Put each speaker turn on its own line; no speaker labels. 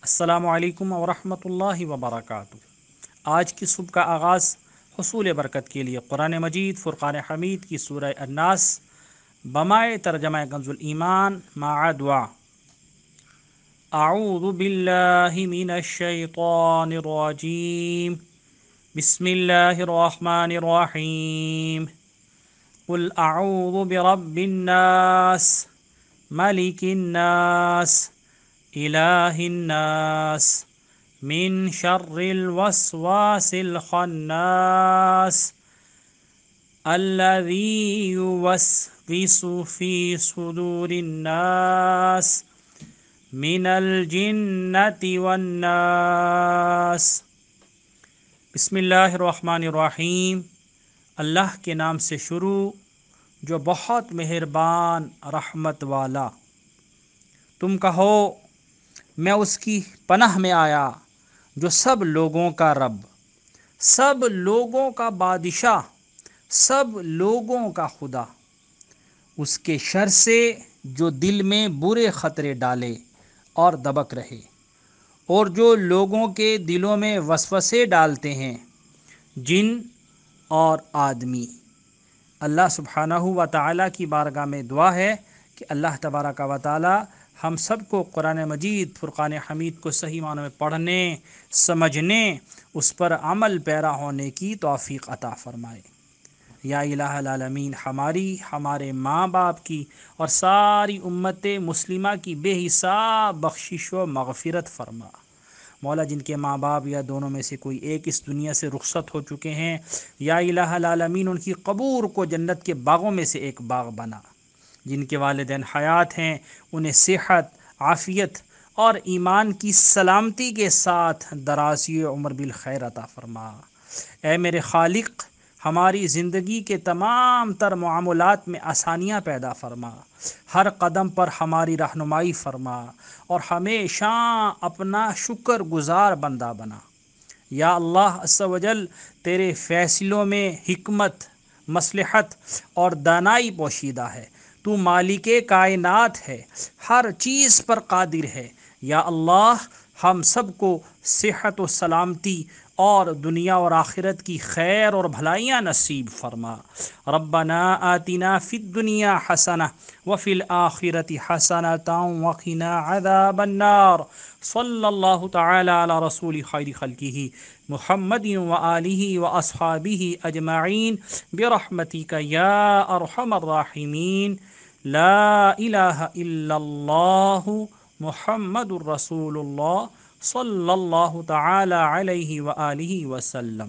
السلام علیکم ورحمۃ اللہ وبرکاتہ۔ آج کی صبح کا آغاز حصول برکت کے لیے قرآن مجید فرقان حمید کی سورہ الناس بمائے ترجمہ کنز الایمان مع دعا۔ اعوذ باللہ من الشیطان الرجیم، بسم اللہ الرحمن الرحیم۔ قل اعوذ برب الناس، ملک الناس، الہ الناس، من شر الوسواس الخناس، الذی یوسوس فی صدور الناس، من الجنۃ والناس۔ بسم اللہ الرحمن الرحیم، اللہ کے نام سے شروع جو بہت مہربان رحمت والا۔ تم کہو میں اس کی پناہ میں آیا جو سب لوگوں کا رب، سب لوگوں کا بادشاہ، سب لوگوں کا خدا، اس کے شر سے جو دل میں برے خطرے ڈالے اور دبک رہے، اور جو لوگوں کے دلوں میں وسوسے ڈالتے ہیں، جن اور آدمی۔ اللہ سبحانہ و تعالیٰ کی بارگاہ میں دعا ہے کہ اللہ تبارک و تعالیٰ ہم سب کو قرآن مجید فرقان حمید کو صحیح معنوں میں پڑھنے، سمجھنے، اس پر عمل پیرا ہونے کی توفیق عطا فرمائے۔ یا الہ العالمین، ہمارے ماں باپ کی اور ساری امت مسلمہ کی بے حساب بخشش و مغفرت فرما۔ مولا جن کے ماں باپ یا دونوں میں سے کوئی ایک اس دنیا سے رخصت ہو چکے ہیں، یا الہ العالمین ان کی قبور کو جنت کے باغوں میں سے ایک باغ بنا۔ جن کے والدین حیات ہیں انہیں صحت، عافیت اور ایمان کی سلامتی کے ساتھ درازی عمر بالخیر عطا فرما۔ اے میرے خالق، ہماری زندگی کے تمام تر معاملات میں آسانیاں پیدا فرما، ہر قدم پر ہماری رہنمائی فرما، اور ہمیشہ اپنا شکر گزار بندہ بنا۔ یا اللہ عز و جل، تیرے فیصلوں میں حکمت، مصلحت اور دانائی پوشیدہ ہے۔ تو مالک کائنات ہے، ہر چیز پر قادر ہے۔ یا اللہ، ہم سب کو صحت و سلامتی اور دنیا اور آخرت کی خیر اور بھلائیاں نصیب فرما۔ ربنا آتنا فی الدنیا حسنہ وفی الآخرۃ حسنۃ وقنا عذاب النار۔ صلی اللہ تعالی علی رسول خیر خلقہ محمد وآلہ واصحابہ اجمعین برحمتک یا ارحم الراحمین۔ لا الہ الا اللہ محمد الرسول اللہ صلی اللہ تعالی علیہ وآلہ وسلم۔